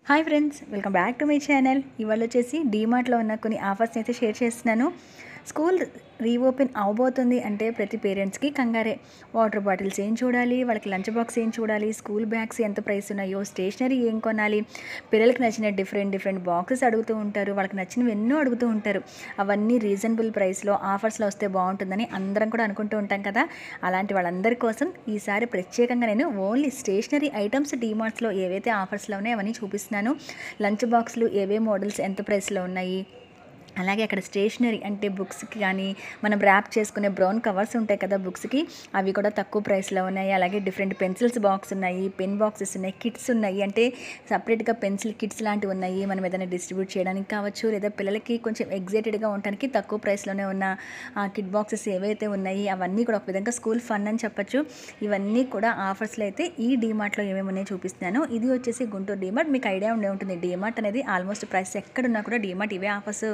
Hi friends, welcome back to my channel. ఇవాళ వచ్చేసి డీమార్ట్లో ఉన్న కొన్ని ఆఫర్స్ని అయితే షేర్ చేస్తున్నాను. స్కూల్ రీఓపెన్ అవబోతుంది అంటే ప్రతి పేరెంట్స్కి కంగారే. వాటర్ బాటిల్స్ ఏం చూడాలి, వాళ్ళకి లంచ్ బాక్స్ ఏం చూడాలి, స్కూల్ బ్యాగ్స్ ఎంత ప్రైస్ ఉన్నాయో, స్టేషనరీ ఏం కొనాలి, పిల్లలకి నచ్చిన డిఫరెంట్ బాక్సెస్ అడుగుతూ ఉంటారు, వాళ్ళకి నచ్చినవి ఎన్నో అడుగుతూ ఉంటారు. అవన్నీ రీజనబుల్ ప్రైస్లో ఆఫర్స్లో వస్తే బాగుంటుందని అందరం కూడా అనుకుంటూ ఉంటాం కదా. అలాంటి వాళ్ళందరి కోసం ఈసారి ప్రత్యేకంగా నేను ఓన్లీ స్టేషనరీ ఐటమ్స్ డీమార్ట్స్లో ఏవైతే ఆఫర్స్లో ఉన్నాయో అవన్నీ చూపిస్తున్నాను. లంచ్ బాక్స్లు ఏవే మోడల్స్ ఎంత ప్రైస్లో ఉన్నాయి, అలాగే అక్కడ స్టేషనరీ అంటే బుక్స్కి కానీ మనం ర్యాప్ చేసుకునే బ్రౌన్ కవర్స్ ఉంటాయి కదా బుక్స్కి, అవి కూడా తక్కువ ప్రైస్లో ఉన్నాయి. అలాగే డిఫరెంట్ పెన్సిల్స్ బాక్స్ ఉన్నాయి, పెన్ బాక్సెస్ ఉన్నాయి, కిట్స్ ఉన్నాయి, అంటే సపరేట్గా పెన్సిల్ కిట్స్ లాంటివి ఉన్నాయి. మనం ఏదైనా డిస్ట్రిబ్యూట్ చేయడానికి కావచ్చు, లేదా పిల్లలకి కొంచెం ఎగ్జైటెడ్గా ఉండడానికి తక్కువ ప్రైస్లోనే ఉన్న కిట్ బాక్సెస్ ఏవైతే ఉన్నాయి అవన్నీ కూడా ఒక విధంగా స్కూల్ ఫన్ అని చెప్పచ్చు. ఇవన్నీ కూడా ఆఫర్స్లో అయితే ఈ డీమార్ట్లో ఏమేమి ఉన్నాయో చూపిస్తున్నాను. ఇది వచ్చేసి గుంటూరు డీమార్ట్. మీకు ఐడియా ఉండే ఉంటుంది, డీమార్ట్ అనేది ఆల్మోస్ట్ ప్రైస్ ఎక్కడున్నా కూడా డీమార్ట్ ఇవే ఆఫర్స్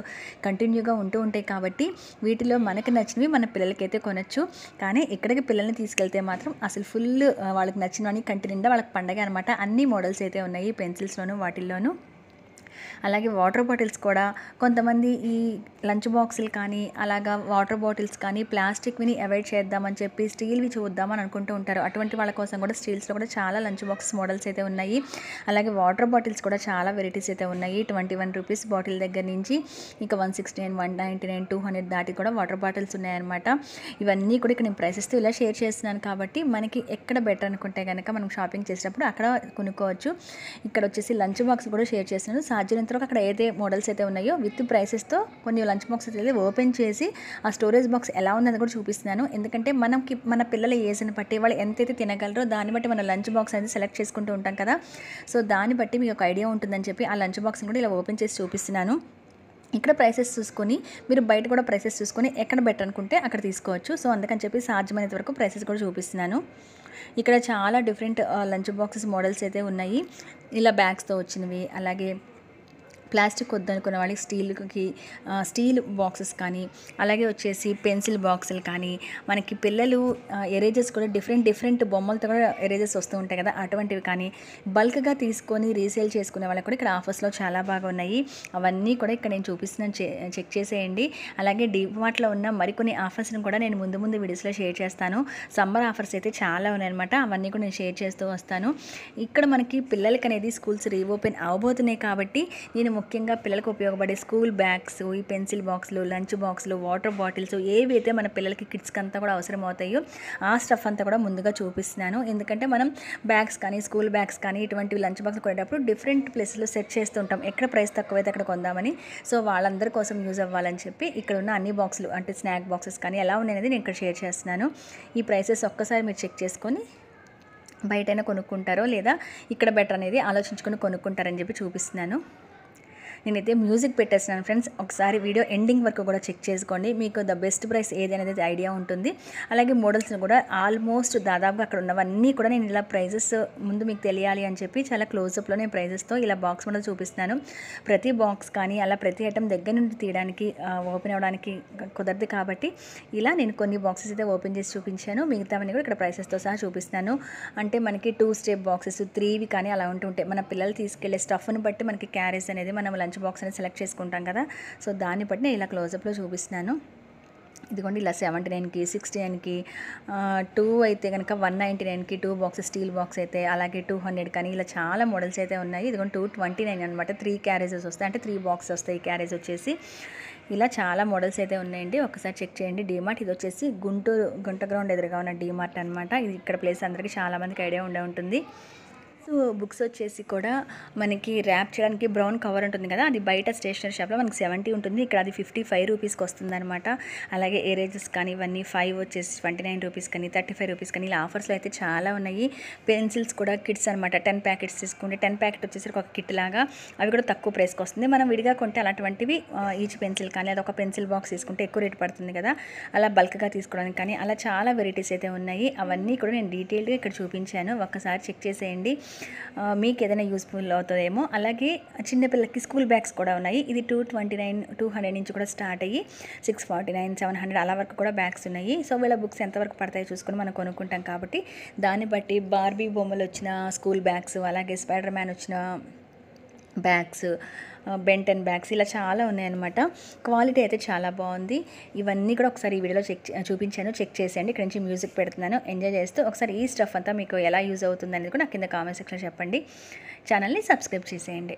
కంటిన్యూగా ఉంటూ ఉంటాయి. కాబట్టి వీటిలో మనకి నచ్చినవి మన పిల్లలకైతే కొనచ్చు. కానీ ఇక్కడికి పిల్లల్ని తీసుకెళ్తే మాత్రం అసలు ఫుల్ వాళ్ళకి నచ్చినవని కంటి నిండా వాళ్ళకి పండగ అనమాట. అన్ని మోడల్స్ అయితే ఉన్నాయి పెన్సిల్స్లోను వాటిల్లోనూ. అలాగే వాటర్ బాటిల్స్ కూడా కొంతమంది ఈ లంచ్ బాక్సులు కానీ అలాగా వాటర్ బాటిల్స్ కానీ ప్లాస్టిక్విని అవాయిడ్ చేద్దామని చెప్పి స్టీల్వి చూద్దామని అనుకుంటూ ఉంటారు. అటువంటి వాళ్ళ కోసం కూడా స్టీల్స్లో కూడా చాలా లంచ్ బాక్స్ మోడల్స్ అయితే ఉన్నాయి. అలాగే వాటర్ బాటిల్స్ కూడా చాలా వెరైటీస్ అయితే ఉన్నాయి. 21 రూపీస్ బాటిల్ దగ్గర నుంచి ఇంకా 169, 199, 200 దాటి కూడా వాటర్ బాటిల్స్ ఉన్నాయన్నమాట. ఇవన్నీ కూడా ఇక్కడ నేను ప్రైసెస్తో ఇలా షేర్ చేస్తున్నాను కాబట్టి మనకి ఎక్కడ బెటర్ అనుకుంటే కనుక మనం షాపింగ్ చేసేటప్పుడు అక్కడ కొనుక్కోవచ్చు. ఇక్కడ వచ్చేసి లంచ్ బాక్స్ కూడా షేర్ చేస్తున్నాను. సాధ్యమైనంత వరకు అక్కడ ఏదైతే మోడల్స్ అయితే ఉన్నాయో విత్ ప్రైసెస్తో కొన్ని లంచ్ బాక్సెస్ అయితే ఓపెన్ చేసి ఆ స్టోరేజ్ బాక్స్ ఎలా ఉందని కూడా చూపిస్తున్నాను. ఎందుకంటే మనకి మన పిల్లల ఏజ్ని బట్టి వాళ్ళు ఎంతైతే తినగలరో దాన్ని బట్టి మన లంచ్ బాక్స్ అనేది సెలెక్ట్ చేసుకుంటూ ఉంటాం కదా. సో దాన్ని బట్టి మీకు ఒక ఐడియా ఉంటుందని చెప్పి ఆ లంచ్ బాక్స్ని కూడా ఇలా ఓపెన్ చేసి చూపిస్తున్నాను. ఇక్కడ ప్రైసెస్ చూసుకొని మీరు బయట కూడా ప్రైసెస్ చూసుకొని ఎక్కడ బెటర్ అనుకుంటే అక్కడ తీసుకోవచ్చు. సో అందుకని చెప్పి సాధ్యమైనంత వరకు ప్రైసెస్ కూడా చూపిస్తున్నాను. ఇక్కడ చాలా డిఫరెంట్ లంచ్ బాక్సెస్ మోడల్స్ అయితే ఉన్నాయి. ఇలా బ్యాగ్స్తో వచ్చినవి, అలాగే ప్లాస్టిక్ వద్దనుకున్న వాళ్ళకి స్టీల్ బాక్సెస్ కానీ, అలాగే వచ్చేసి పెన్సిల్ బాక్సులు కానీ, మనకి పిల్లలు ఎరేజర్స్ కూడా డిఫరెంట్ బొమ్మలతో కూడా ఎరేజర్స్ వస్తూ ఉంటాయి కదా, అటువంటివి కానీ బల్క్గా తీసుకొని రీసేల్ చేసుకునే వాళ్ళకి కూడా ఇక్కడ ఆఫర్స్లో చాలా బాగా ఉన్నాయి. అవన్నీ కూడా ఇక్కడ నేను చూపిస్తున్నాను, చెక్ చేసేయండి. అలాగే డీమార్ట్లో ఉన్న మరికొన్ని ఆఫర్స్ని కూడా నేను ముందు వీడియోస్లో షేర్ చేస్తాను. సమ్మర్ ఆఫర్స్ అయితే చాలా ఉన్నాయన్నమాట, అవన్నీ కూడా నేను షేర్ చేస్తూ వస్తాను. ఇక్కడ మనకి పిల్లలకి అనేది స్కూల్స్ రీఓపెన్ అవబోతున్నాయి కాబట్టి నేను ముఖ్యంగా పిల్లలకు ఉపయోగపడే స్కూల్ బ్యాగ్స్, ఈ పెన్సిల్ బాక్సులు, లంచ్ బాక్సులు, వాటర్ బాటిల్స్ ఏవైతే మన పిల్లలకి కిడ్స్కి అంతా కూడా అవసరం అవుతాయో ఆ స్టఫ్ అంతా కూడా ముందుగా చూపిస్తున్నాను. ఎందుకంటే మనం బ్యాగ్స్ కానీ స్కూల్ బ్యాగ్స్ కానీ ఇటువంటివి లంచ్ బాక్స్ కొనేటప్పుడు డిఫరెంట్ ప్లేస్లో సెట్ చేస్తుంటాం, ఎక్కడ ప్రైస్ తక్కువైతే అక్కడ కొందామని. సో వాళ్ళందరి కోసం యూజ్ అవ్వాలని చెప్పి ఇక్కడ ఉన్న అన్ని బాక్సులు అంటే స్నాక్ బాక్సెస్ కానీ ఎలా ఉన్నాయనేది నేను ఇక్కడ షేర్ చేస్తున్నాను. ఈ ప్రైసెస్ ఒక్కసారి మీరు చెక్ చేసుకొని బయటైనా కొనుక్కుంటారో లేదా ఇక్కడ బెటర్ అనేది ఆలోచించుకొని కొనుక్కుంటారని చెప్పి చూపిస్తున్నాను. నేనైతే మ్యూజిక్ పెట్టేస్తున్నాను ఫ్రెండ్స్, ఒకసారి వీడియో ఎండింగ్ వరకు కూడా చెక్ చేసుకోండి, మీకు ద బెస్ట్ ప్రైస్ ఏది అనేది ఐడియా ఉంటుంది. అలాగే మోడల్స్ని కూడా ఆల్మోస్ట్ దాదాపుగా అక్కడ ఉన్నవన్నీ కూడా నేను ఇలా ప్రైజెస్ ముందు మీకు తెలియాలి అని చెప్పి చాలా క్లోజప్లో నేను ప్రైజెస్తో ఇలా బాక్స్ మోడల్ చూపిస్తున్నాను. ప్రతి బాక్స్ కానీ అలా ప్రతి ఐటమ్ దగ్గర నుండి తీయడానికి ఓపెన్ అవ్వడానికి కుదరదు కాబట్టి ఇలా నేను కొన్ని బాక్సెస్ అయితే ఓపెన్ చేసి చూపించాను. మిగతావన్నీ కూడా ఇక్కడ ప్రైసెస్తో సహా చూపిస్తున్నాను. అంటే మనకి 2 స్టెప్ బాక్సెస్ 3వి కానీ అలా ఉంటుంటాయి. మన పిల్లలు తీసుకెళ్లే స్టఫ్ని బట్టి మనకి క్యారీస్ అనేది మనం లంచ్ బాక్స్ అనేది సెలెక్ట్ చేసుకుంటాం కదా. సో దాన్ని బట్టి నేను ఇలా క్లోజప్లో చూపిస్తున్నాను. ఇదిగోండి ఇలా 79కి, 69కి, 2 అయితే కనుక 199కి 2 బాక్సెస్ స్టీల్ బాక్స్ అయితే, అలాగే 200 కానీ ఇలా చాలా మోడల్స్ అయితే ఉన్నాయి. ఇదిగోండి 229 అనమాట. 3 క్యారేజెస్ వస్తాయి, అంటే 3 బాక్స్ వస్తాయి క్యారేజ్ వచ్చేసి. ఇలా చాలా మోడల్స్ అయితే ఉన్నాయండి, ఒకసారి చెక్ చేయండి. డీమార్ట్ ఇది వచ్చేసి గుంట గ్రౌండ్ ఎదురుగా ఉన్న డీమార్ట్ అనమాట. ఇది ఇక్కడ ప్లేస్ అందరికీ చాలామందికి ఐడియా ఉండే ఉంటుంది. సో బుక్స్ వచ్చేసి కూడా మనకి ర్యాప్ చేయడానికి బ్రౌన్ కవర్ ఉంటుంది కదా, అది బయట స్టేషనరీ షాప్లో మనకి 70 ఉంటుంది, ఇక్కడ అది 55 రూపీస్కి వస్తుంది అనమాట. అలాగే ఎరేజెస్ కానీ ఇవన్నీ 5 వచ్చేసి 29 రూపీస్ కానీ 35 రూపీస్ కానీ ఇలా ఆఫర్స్లో అయితే చాలా ఉన్నాయి. పెన్సిల్స్ కూడా కిట్స్ అనమాట, 10 ప్యాకెట్స్ తీసుకుంటే 10 ప్యాకెట్ వచ్చేసరికి ఒక కిట్ లాగా, అవి కూడా తక్కువ ప్రైస్కి వస్తుంది. మనం విడిగా కొంటే అలాంటివి ఈచ్ పెన్సిల్ కానీ అది ఒక పెన్సిల్ బాక్స్ తీసుకుంటే ఎక్కువ రేట్ పడుతుంది కదా, అలా బల్క్గా తీసుకోవడానికి కానీ అలా చాలా వెరైటీస్ అయితే ఉన్నాయి. అవన్నీ కూడా నేను డీటెయిల్గా ఇక్కడ చూపించాను, ఒక్కసారి చెక్ చేసేయండి, మీకు ఏదైనా యూస్ఫుల్ అవుతుందేమో. అలాగే చిన్నపిల్లలకి స్కూల్ బ్యాగ్స్ కూడా ఉన్నాయి. ఇది 229, 200 నుంచి కూడా స్టార్ట్ అయ్యి 649, 700 అలా వరకు కూడా బ్యాగ్స్ ఉన్నాయి. సో వీళ్ళ బుక్స్ ఎంతవరకు పడతాయో చూసుకొని మనం కొనుక్కుంటాం కాబట్టి దాన్ని బట్టి బార్బీ బొమ్మలు వచ్చిన స్కూల్ బ్యాగ్స్, అలాగే స్పైడర్ మ్యాన్ వచ్చిన బ్యాగ్స్, బెంటన్ బ్యాగ్స్ ఇలా చాలా ఉన్నాయన్నమాట. క్వాలిటీ అయితే చాలా బాగుంది. ఇవన్నీ కూడా ఒకసారి ఈ వీడియోలో చూపించాను, చెక్ చేసేయండి. ఇక్కడ నుంచి మ్యూజిక్ పెడుతున్నాను, ఎంజాయ్ చేస్తూ ఒకసారి ఈ స్టఫ్ అంతా మీకు ఎలా యూజ్ అవుతుంది అనేది కూడా నాకు కింద కామెంట్ సెక్షన్లో చెప్పండి. ఛానల్ని సబ్స్క్రైబ్ చేసేయండి.